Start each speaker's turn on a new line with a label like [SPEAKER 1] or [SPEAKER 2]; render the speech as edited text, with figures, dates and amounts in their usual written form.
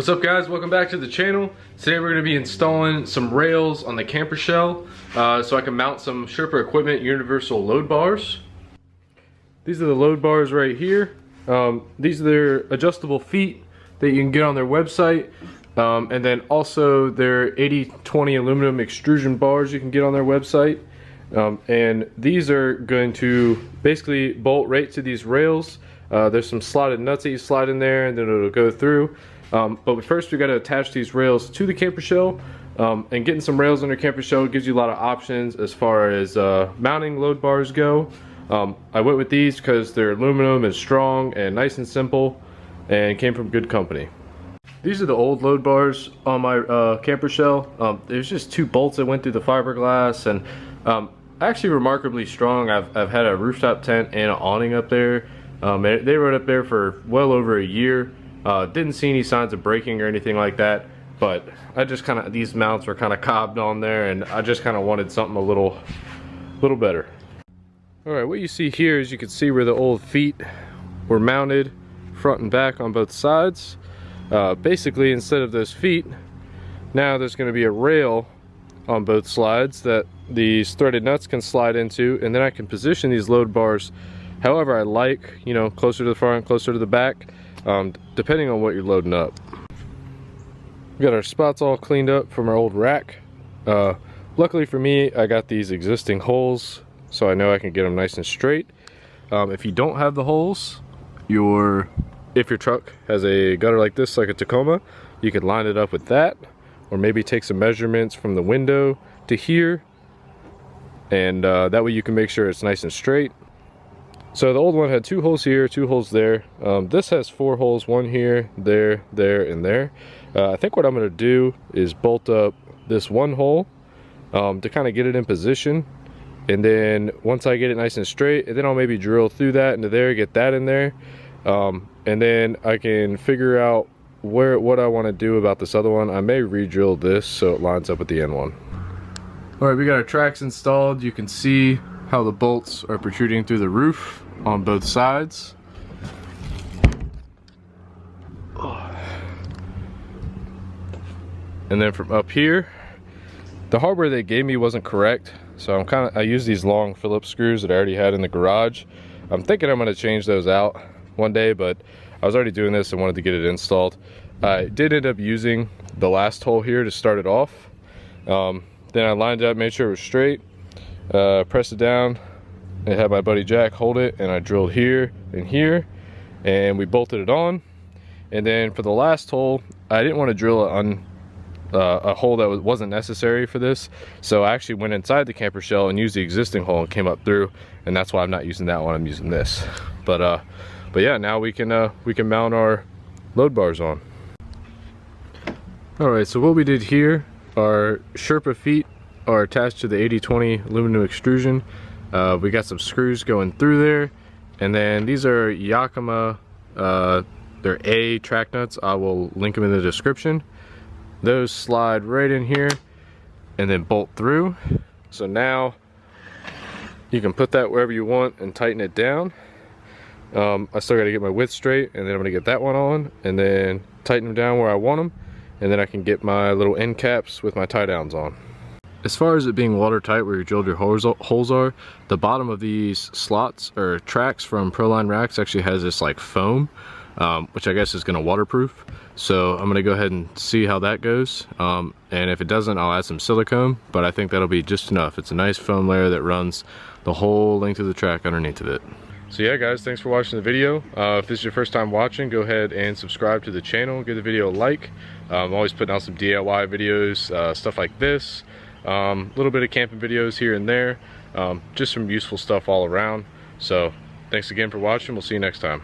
[SPEAKER 1] What's up guys, welcome back to the channel. Today we're going to be installing some rails on the camper shell so I can mount some Sherpa Equipment universal load bars. These are the load bars right here. These are their adjustable feet that you can get on their website. And then also their 80/20 aluminum extrusion bars you can get on their website. And these are going to basically bolt right to these rails. There's some slotted nuts that you slide in there and then it'll go through. But first we got to attach these rails to the camper shell, and getting some rails on your camper shell gives you a lot of options as far as mounting load bars go. I went with these because they're aluminum and strong and nice and simple and came from good company. These are the old load bars on my camper shell. There's just two bolts that went through the fiberglass, and actually remarkably strong. I've had a rooftop tent and an awning up there. They were up there for well over a year. Didn't see any signs of breaking or anything like that, but I just kind of, these mounts were kind of cobbed on there and I just kind of wanted something a little better. Alright, what you see here is you can see where the old feet were mounted front and back on both sides. Basically, instead of those feet, now there's going to be a rail on both sides that these threaded nuts can slide into, and then I can position these load bars however I like, you know, closer to the front, closer to the back. Depending on what you're loading up. We got our spots all cleaned up from our old rack. Luckily for me, I got these existing holes, so I know I can get them nice and straight. If you don't have the holes, if your truck has a gutter like this, like a Tacoma, you could line it up with that, or maybe take some measurements from the window to here, and that way you can make sure it's nice and straight. So the old one had 2 holes here, 2 holes there. This has 4 holes, 1 here, there, and there. I think what I'm going to do is bolt up this 1 hole to kind of get it in position. And then once I get it nice and straight, and then I'll maybe drill through that into there, get that in there. And then I can figure out what I want to do about this other one. I may re-drill this so it lines up with the end one. Alright, we got our tracks installed. You can see how the bolts are protruding through the roof on both sides. And then from up here, the hardware they gave me wasn't correct, so I used these long Phillips screws that I already had in the garage. I'm thinking I'm going to change those out one day, but I was already doing this and wanted to get it installed. I did end up using the last hole here to start it off. Then I lined it up, made sure it was straight. Pressed it down and had my buddy Jack hold it, and I drilled here and here, and we bolted it on. And then for the last hole, I didn't want to drill a hole that wasn't necessary for this, so I actually went inside the camper shell and used the existing hole and came up through, and that's why I'm not using that one, I'm using this. But yeah, now we can mount our load bars on. Alright, so what we did here, our Sherpa feet are attached to the 80/20 aluminum extrusion. We got some screws going through there, and then these are Yakima, they're A track nuts. I will link them in the description. Those slide right in here and then bolt through. So now you can put that wherever you want and tighten it down. I still got to get my width straight, and then I'm going to get that one on and then tighten them down where I want them, and then I can get my little end caps with my tie downs on. As far as it being watertight where you drilled your holes are, the bottom of these slots or tracks from Proline racks actually has this like foam, which I guess is going to waterproof. So I'm going to go ahead and see how that goes, and if it doesn't, I'll add some silicone, but I think that'll be just enough. It's a nice foam layer that runs the whole length of the track underneath of it. So yeah guys, thanks for watching the video. If this is your first time watching, go ahead and subscribe to the channel, give the video a like. I'm always putting out some DIY videos, stuff like this. A little bit of camping videos here and there, just some useful stuff all around. So thanks again for watching. We'll see you next time.